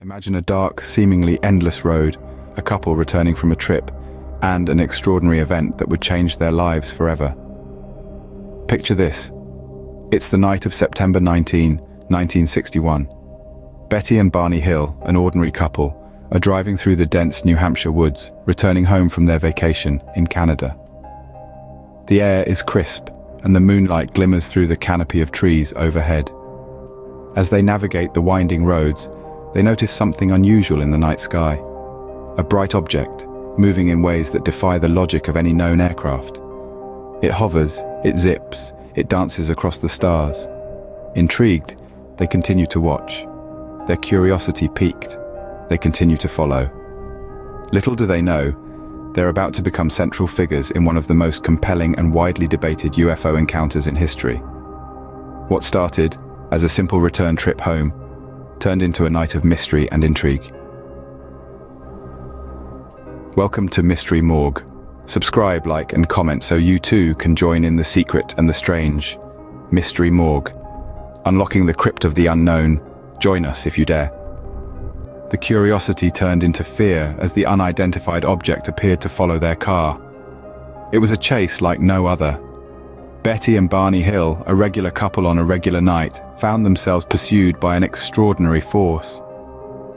Imagine a dark, seemingly endless road, a couple returning from a trip, and an extraordinary event that would change their lives forever. Picture this. It's the night of September 19, 1961. Betty and Barney Hill, an ordinary couple, are driving through the dense New Hampshire woods, returning home from their vacation in Canada. The air is crisp, and the moonlight glimmers through the canopy of trees overhead. As they navigate the winding roads, they notice something unusual in the night sky. A bright object, moving in ways that defy the logic of any known aircraft. It hovers, it zips, it dances across the stars. Intrigued, they continue to watch. Their curiosity piqued, they continue to follow. Little do they know, they're about to become central figures in one of the most compelling and widely debated UFO encounters in history. What started as a simple return trip home turned into a night of mystery and intrigue. Welcome to Mystery Morgue. Subscribe, like, and comment so you too can join in the secret and the strange. Mystery Morgue. Unlocking the crypt of the unknown. Join us if you dare. The curiosity turned into fear as the unidentified object appeared to follow their car. It was a chase like no other. Betty and Barney Hill, a regular couple on a regular night, found themselves pursued by an extraordinary force.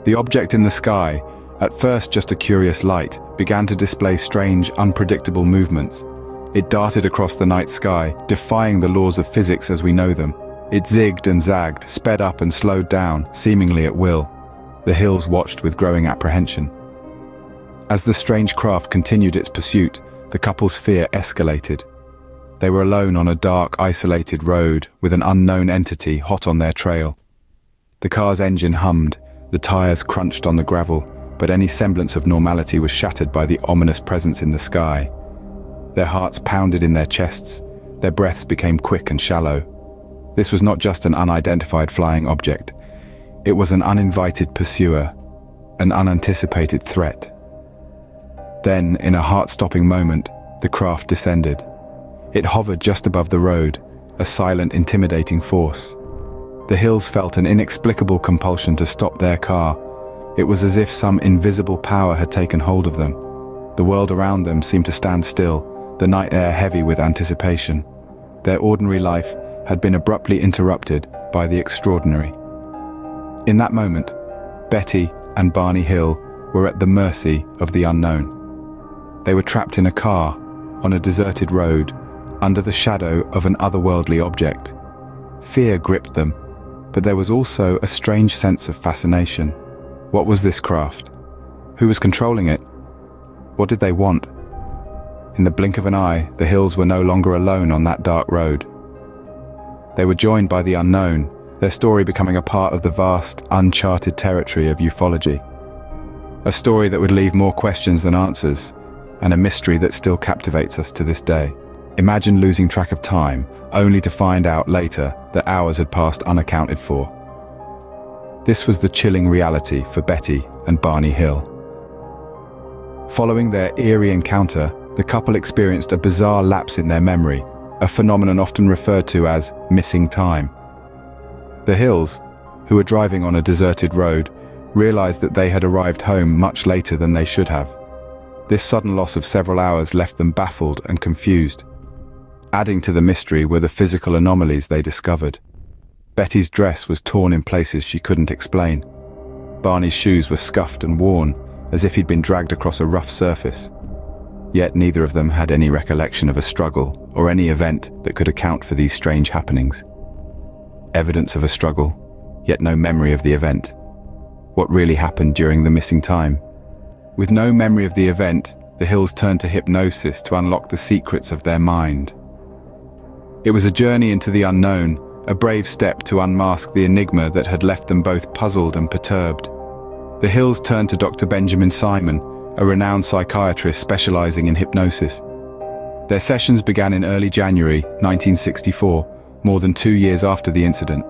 The object in the sky, at first just a curious light, began to display strange, unpredictable movements. It darted across the night sky, defying the laws of physics as we know them. It zigged and zagged, sped up and slowed down, seemingly at will. The Hills watched with growing apprehension. As the strange craft continued its pursuit, the couple's fear escalated. They were alone on a dark, isolated road with an unknown entity hot on their trail. The car's engine hummed, the tires crunched on the gravel, but any semblance of normality was shattered by the ominous presence in the sky. Their hearts pounded in their chests, their breaths became quick and shallow. This was not just an unidentified flying object. It was an uninvited pursuer, an unanticipated threat. Then, in a heart-stopping moment, the craft descended. It hovered just above the road, a silent, intimidating force. The Hills felt an inexplicable compulsion to stop their car. It was as if some invisible power had taken hold of them. The world around them seemed to stand still, the night air heavy with anticipation. Their ordinary life had been abruptly interrupted by the extraordinary. In that moment, Betty and Barney Hill were at the mercy of the unknown. They were trapped in a car, on a deserted road, under the shadow of an otherworldly object. Fear gripped them, but there was also a strange sense of fascination. What was this craft? Who was controlling it? What did they want? In the blink of an eye, the Hills were no longer alone on that dark road. They were joined by the unknown, their story becoming a part of the vast, uncharted territory of ufology. A story that would leave more questions than answers, and a mystery that still captivates us to this day. Imagine losing track of time, only to find out later that hours had passed unaccounted for. This was the chilling reality for Betty and Barney Hill. Following their eerie encounter, the couple experienced a bizarre lapse in their memory, a phenomenon often referred to as missing time. The Hills, who were driving on a deserted road, realized that they had arrived home much later than they should have. This sudden loss of several hours left them baffled and confused. Adding to the mystery were the physical anomalies they discovered. Betty's dress was torn in places she couldn't explain. Barney's shoes were scuffed and worn, as if he'd been dragged across a rough surface. Yet neither of them had any recollection of a struggle or any event that could account for these strange happenings. Evidence of a struggle, yet no memory of the event. What really happened during the missing time? With no memory of the event, the Hills turned to hypnosis to unlock the secrets of their mind. It was a journey into the unknown, a brave step to unmask the enigma that had left them both puzzled and perturbed. The Hills turned to Dr. Benjamin Simon, a renowned psychiatrist specializing in hypnosis. Their sessions began in early January 1964, more than 2 years after the incident.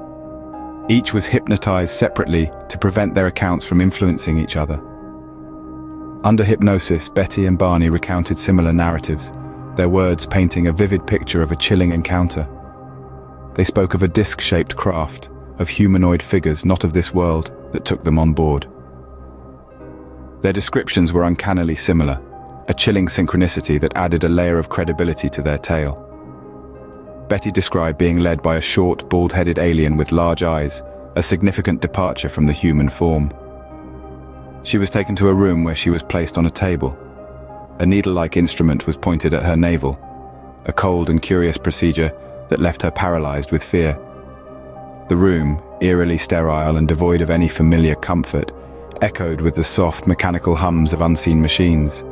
Each was hypnotized separately to prevent their accounts from influencing each other. Under hypnosis, Betty and Barney recounted similar narratives, their words painting a vivid picture of a chilling encounter. They spoke of a disc-shaped craft, of humanoid figures not of this world, that took them on board. Their descriptions were uncannily similar, a chilling synchronicity that added a layer of credibility to their tale. Betty described being led by a short, bald-headed alien with large eyes, a significant departure from the human form. She was taken to a room where she was placed on a table. A needle-like instrument was pointed at her navel, a cold and curious procedure that left her paralyzed with fear. The room, eerily sterile and devoid of any familiar comfort, echoed with the soft, mechanical hums of unseen machines.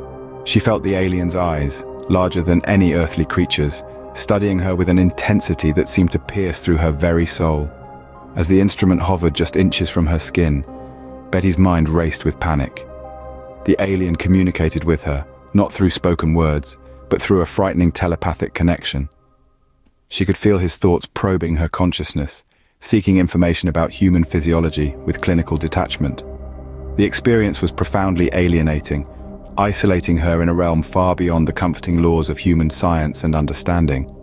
She felt the alien's eyes, larger than any earthly creature's, studying her with an intensity that seemed to pierce through her very soul. As the instrument hovered just inches from her skin, Betty's mind raced with panic. The alien communicated with her, not through spoken words, but through a frightening telepathic connection. She could feel his thoughts probing her consciousness, seeking information about human physiology with clinical detachment. The experience was profoundly alienating, isolating her in a realm far beyond the comforting laws of human science and understanding.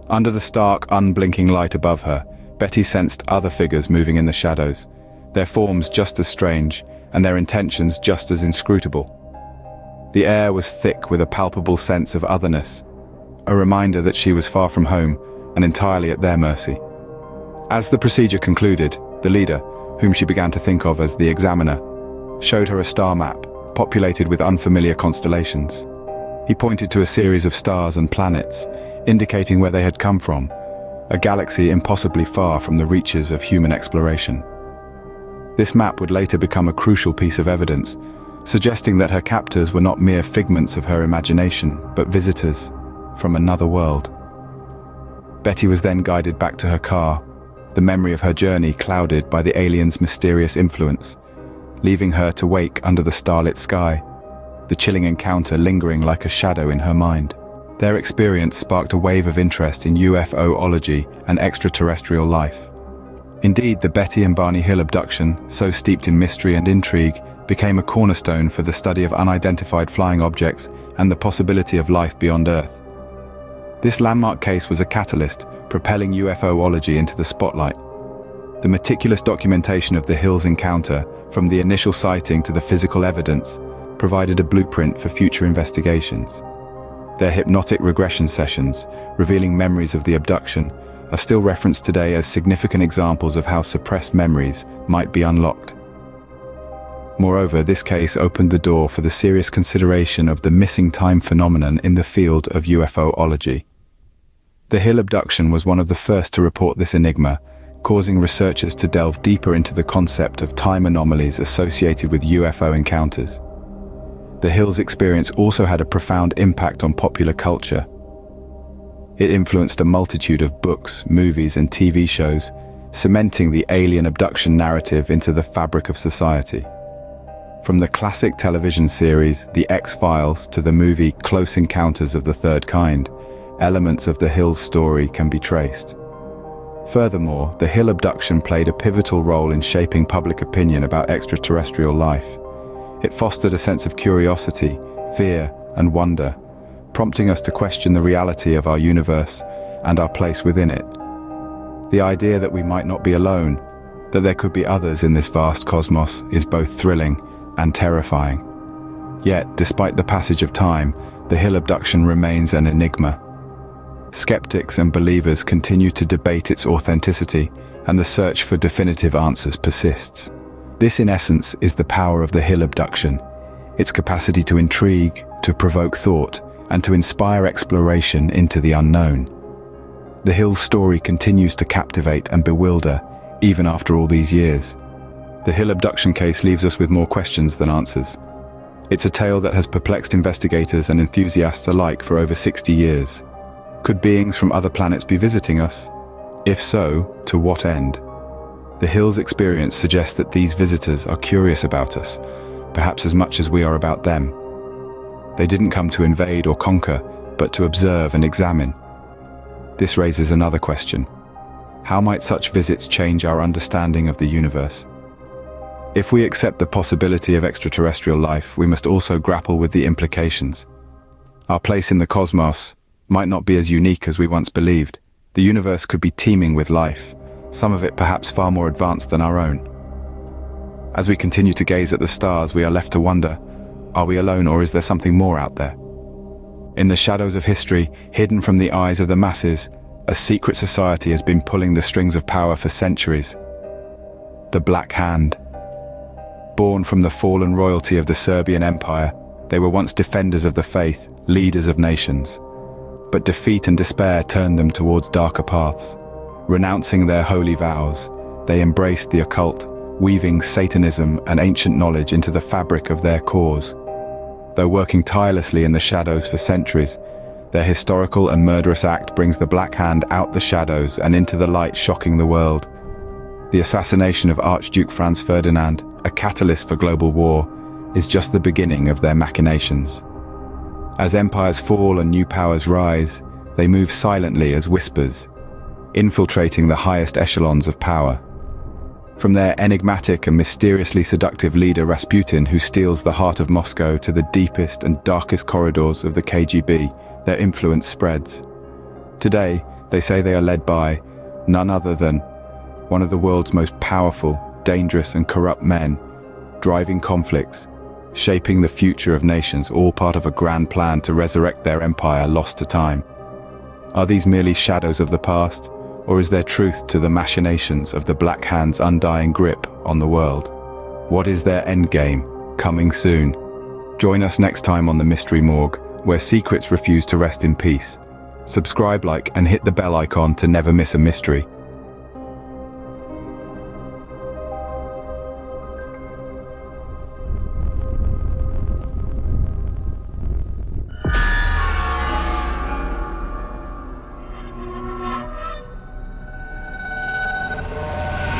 Under the stark, unblinking light above her, Betty sensed other figures moving in the shadows, their forms just as strange, and their intentions just as inscrutable. The air was thick with a palpable sense of otherness, a reminder that she was far from home and entirely at their mercy. As the procedure concluded, the leader, whom she began to think of as the examiner, showed her a star map, populated with unfamiliar constellations. He pointed to a series of stars and planets, indicating where they had come from, a galaxy impossibly far from the reaches of human exploration. This map would later become a crucial piece of evidence, suggesting that her captors were not mere figments of her imagination, but visitors from another world. Betty was then guided back to her car, the memory of her journey clouded by the alien's mysterious influence, leaving her to wake under the starlit sky, the chilling encounter lingering like a shadow in her mind. Their experience sparked a wave of interest in UFOlogy and extraterrestrial life. Indeed, the Betty and Barney Hill abduction, so steeped in mystery and intrigue, became a cornerstone for the study of unidentified flying objects and the possibility of life beyond Earth. This landmark case was a catalyst, propelling UFOlogy into the spotlight. The meticulous documentation of the Hill's encounter, from the initial sighting to the physical evidence, provided a blueprint for future investigations. Their hypnotic regression sessions, revealing memories of the abduction, are still referenced today as significant examples of how suppressed memories might be unlocked. Moreover, this case opened the door for the serious consideration of the missing time phenomenon in the field of UFOlogy. The Hill abduction was one of the first to report this enigma, causing researchers to delve deeper into the concept of time anomalies associated with UFO encounters. The Hill's experience also had a profound impact on popular culture. It influenced a multitude of books, movies, and TV shows, cementing the alien abduction narrative into the fabric of society. From the classic television series The X-Files to the movie Close Encounters of the Third Kind, elements of the Hill story can be traced. Furthermore, the Hill abduction played a pivotal role in shaping public opinion about extraterrestrial life. It fostered a sense of curiosity, fear, and wonder, prompting us to question the reality of our universe and our place within it. The idea that we might not be alone, that there could be others in this vast cosmos, is both thrilling and terrifying. Yet, despite the passage of time, the Hill abduction remains an enigma. Skeptics and believers continue to debate its authenticity, and the search for definitive answers persists. This, in essence, is the power of the Hill abduction, its capacity to intrigue, to provoke thought, and to inspire exploration into the unknown. The Hill's story continues to captivate and bewilder, even after all these years. The Hill abduction case leaves us with more questions than answers. It's a tale that has perplexed investigators and enthusiasts alike for over 60 years. Could beings from other planets be visiting us? If so, to what end? The Hill's experience suggests that these visitors are curious about us, perhaps as much as we are about them. They didn't come to invade or conquer, but to observe and examine. This raises another question. How might such visits change our understanding of the universe? If we accept the possibility of extraterrestrial life, we must also grapple with the implications. Our place in the cosmos might not be as unique as we once believed. The universe could be teeming with life, some of it perhaps far more advanced than our own. As we continue to gaze at the stars, we are left to wonder, are we alone or is there something more out there? In the shadows of history, hidden from the eyes of the masses, a secret society has been pulling the strings of power for centuries. The Black Hand. Born from the fallen royalty of the Serbian Empire, they were once defenders of the faith, leaders of nations. But defeat and despair turned them towards darker paths. Renouncing their holy vows, they embraced the occult, weaving Satanism and ancient knowledge into the fabric of their cause. Though working tirelessly in the shadows for centuries, their historical and murderous act brings the Black Hand out the shadows and into the light, shocking the world. The assassination of Archduke Franz Ferdinand, a catalyst for global war, is just the beginning of their machinations. As empires fall and new powers rise, they move silently as whispers, infiltrating the highest echelons of power. From their enigmatic and mysteriously seductive leader Rasputin, who steals the heart of Moscow, to the deepest and darkest corridors of the KGB, their influence spreads. Today, they say they are led by none other than one of the world's most powerful, dangerous and corrupt men, driving conflicts, shaping the future of nations, all part of a grand plan to resurrect their empire lost to time. Are these merely shadows of the past? Or is there truth to the machinations of the Black Hand's undying grip on the world? What is their endgame? Coming soon. Join us next time on the Mystery Morgue, where secrets refuse to rest in peace. Subscribe, like, and hit the bell icon to never miss a mystery.